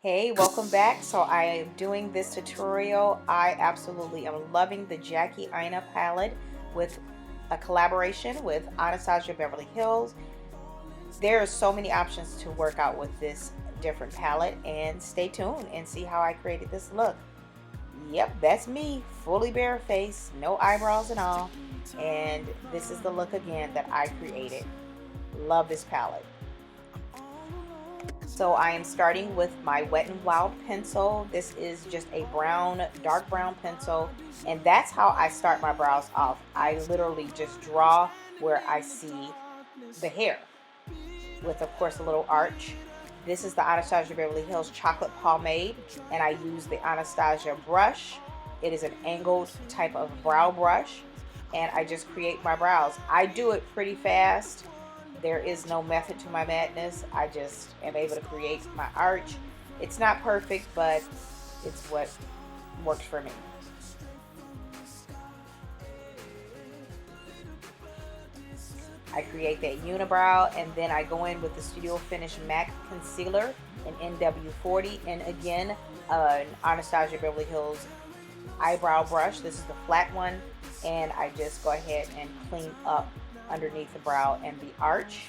Hey, welcome back. So I am doing this tutorial. I absolutely am loving the Jackie Aina palette with a collaboration with Anastasia Beverly Hills. There are so many options to work out with this different palette, and stay tuned and see how I created this look. Yep, that's me, fully bare face, no eyebrows and all. And this is the look again that I created. Love this palette. So I am starting with my Wet n Wild pencil. This is just a brown, dark brown pencil, and that's how I start my brows off. I literally just draw where I see the hair with, of course, a little arch. This is the Anastasia Beverly Hills Chocolate Pomade, and I use the Anastasia brush. It is an angled type of brow brush, and I just create my brows. I do it pretty fast. There is no method to my madness. I just am able to create my arch. It's not perfect, but it's what works for me. I create that unibrow, and then I go in with the Studio Finish MAC Concealer in NW40, and again, an Anastasia Beverly Hills eyebrow brush. This is the flat one, and I just go ahead and clean up underneath the brow and the arch.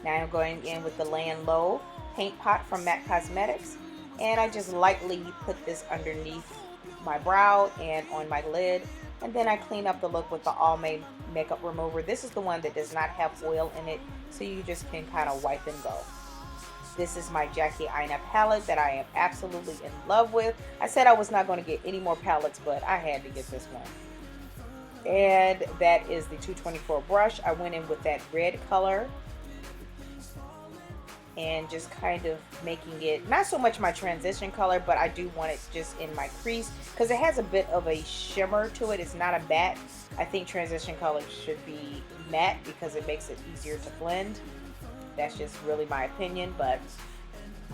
Now I'm going in with the Land Low paint pot from MAC Cosmetics, and I just lightly put this underneath my brow and on my lid, and then I clean up the look with the Almay makeup remover. This is the one that does not have oil in it, so you just can kind of wipe and go. This is my Jackie Aina palette that I am absolutely in love with. I said I was not going to get any more palettes, but I had to get this one. And that is the 224 brush. I went in with that red color and just kind of making it not so much my transition color, but I do want it just in my crease because it has a bit of a shimmer to it. It's not a matte. I think transition color should be matte because it makes it easier to blend. That's just really my opinion, but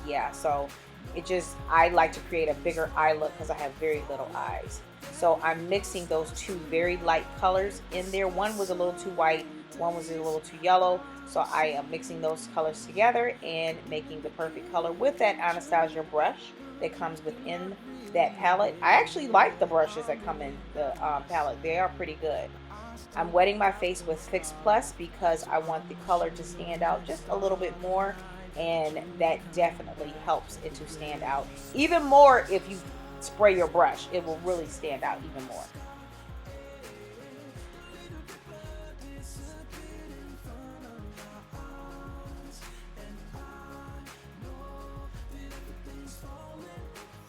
yeah, so it just, I like to create a bigger eye look because I have very little eyes. So I'm mixing those two very light colors in there. One was a little too white, one was a little too yellow. So I am mixing those colors together and making the perfect color with that Anastasia brush that comes within that palette. I actually like the brushes that come in the palette. They are pretty good. I'm wetting my face with Fix Plus because I want the color to stand out just a little bit more, and that definitely helps it to stand out even more. If you spray your brush, it will really stand out even more.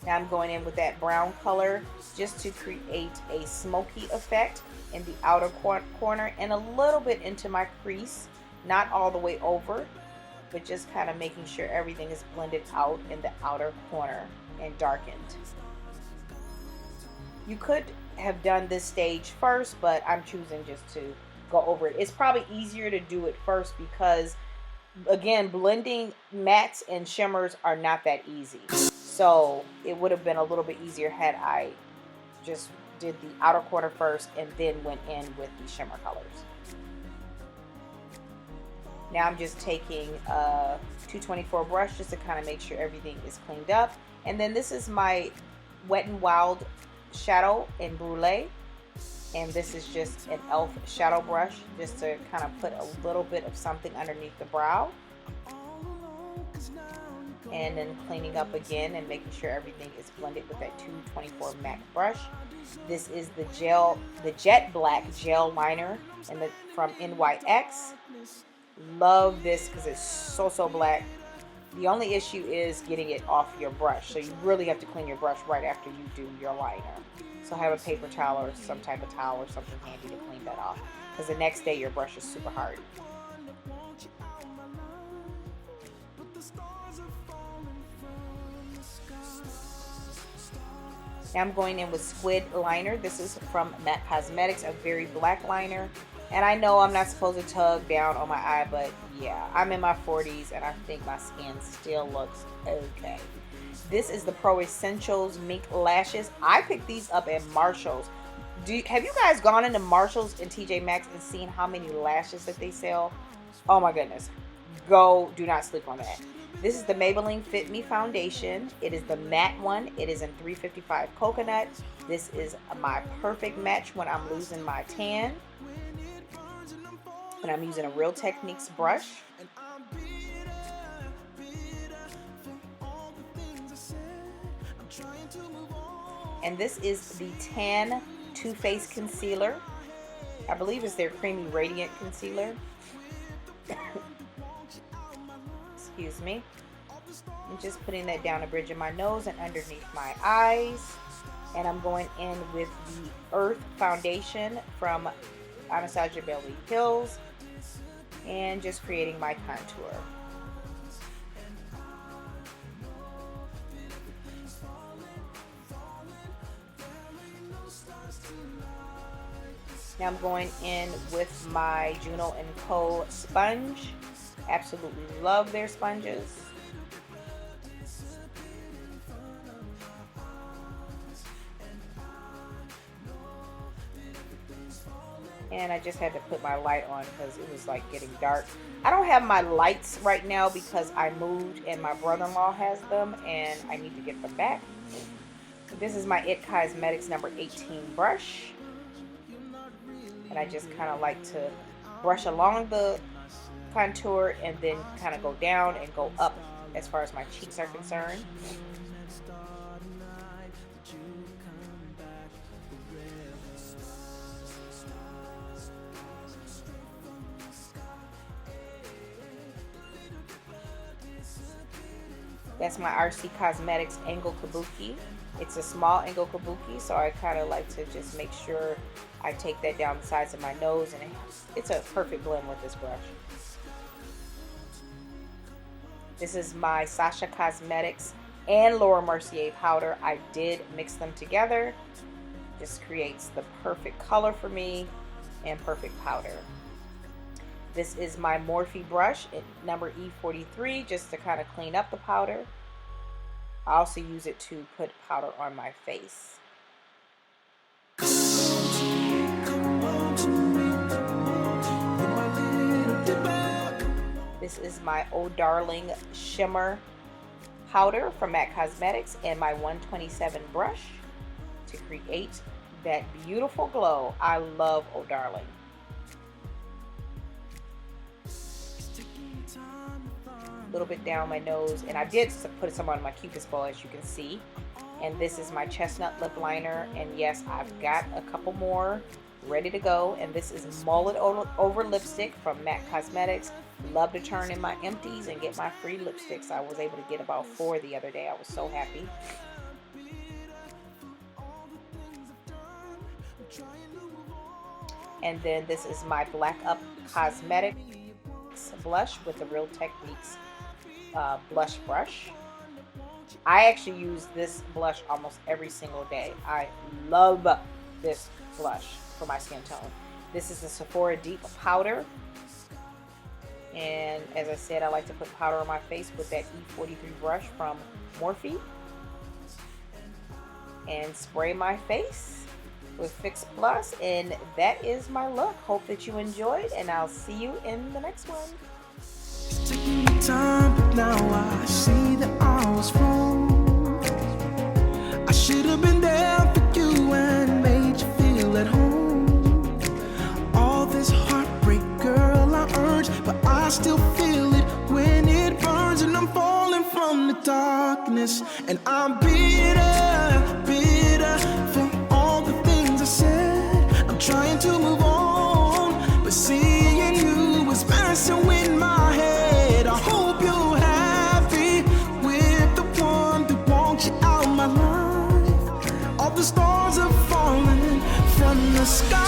Now I'm going in with that brown color just to create a smoky effect in the outer corner and a little bit into my crease, not all the way over, but just kind of making sure everything is blended out in the outer corner and darkened. You could have done this stage first, but I'm choosing just to go over it. It's probably easier to do it first because, again, blending mattes and shimmers are not that easy. So it would have been a little bit easier had I just did the outer corner first and then went in with the shimmer colors. Now I'm just taking a 224 brush just to kind of make sure everything is cleaned up. And then this is my Wet n Wild shadow in Brulee. And this is just an e.l.f. shadow brush just to kind of put a little bit of something underneath the brow. And then cleaning up again and making sure everything is blended with that 224 MAC brush. This is the Jet Black gel liner from NYX. Love this because it's so black. The only issue is getting it off your brush, so you really have to clean your brush right after you do your liner. So have a paper towel or some type of towel or something handy to clean that off, because the next day your brush is super hard. Now I'm going in with Squid liner. This is from MAC Cosmetics, a very black liner. And I know I'm not supposed to tug down on my eye, but yeah, I'm in my 40s and I think my skin still looks okay. This is the Pro Essentials Mink Lashes. I picked these up at Marshall's. Have you guys gone into Marshalls and TJ Maxx and seen how many lashes that they sell? Oh my goodness. Do not sleep on that. This is the Maybelline Fit Me Foundation. It is the matte one. It is in 355 Coconut. This is my perfect match when I'm losing my tan. And I'm using a Real Techniques brush. And this is the Tan Too Faced Concealer. I believe it's their Creamy Radiant Concealer. Excuse me. I'm just putting that down the bridge of my nose and underneath my eyes. And I'm going in with the Earth Foundation from Anastasia Beverly Hills. And just creating my contour. Now I'm going in with my Juno & Co. sponge. Absolutely love their sponges. And I just had to put my light on because it was like getting dark. I don't have my lights right now because I moved and my brother-in-law has them and I need to get them back. This is my IT Cosmetics number 18 brush. And I just kind of like to brush along the contour and then kind of go down and go up as far as my cheeks are concerned. That's my RC Cosmetics Angle Kabuki. It's a small angle kabuki, so I kind of like to just make sure I take that down the sides of my nose, and it's a perfect blend with this brush. This is my Sacha Cosmetics and Laura Mercier powder. I did mix them together. Just creates the perfect color for me and perfect powder. This is my Morphe brush, number E43, just to kind of clean up the powder. I also use it to put powder on my face. This is my Oh Darling Shimmer powder from MAC Cosmetics and my 127 brush to create that beautiful glow. I love Oh Darling. A little bit down my nose, and I did put some on my Cupid's bow, as you can see. And this is my Chestnut lip liner, and yes, I've got a couple more ready to go. And this is Mullet Over Lipstick from MAC Cosmetics. Love to turn in my empties and get my free lipsticks. I was able to get about 4 the other day. I was so happy. And then this is my Black Up Cosmetics blush with the Real Techniques blush brush. I actually use this blush almost every single day. I love this blush for my skin tone. This is the Sephora Deep Powder. And as I said, I like to put powder on my face with that E43 brush from Morphe. And spray my face with Fix Plus. And that is my look. Hope that you enjoyed, and I'll see you in the next one. It's taking me time, but now I see that I was wrong. I should have been there for you and made you feel at home. All this heartbreak, girl, I urge, but I still feel it when it burns, and I'm falling from the darkness. And I'm bitter, bitter for all the things I said. I'm trying to move on, but seeing you was messing with my head. I hope you're happy with the one that wants you out my life. All the stars are falling from the sky.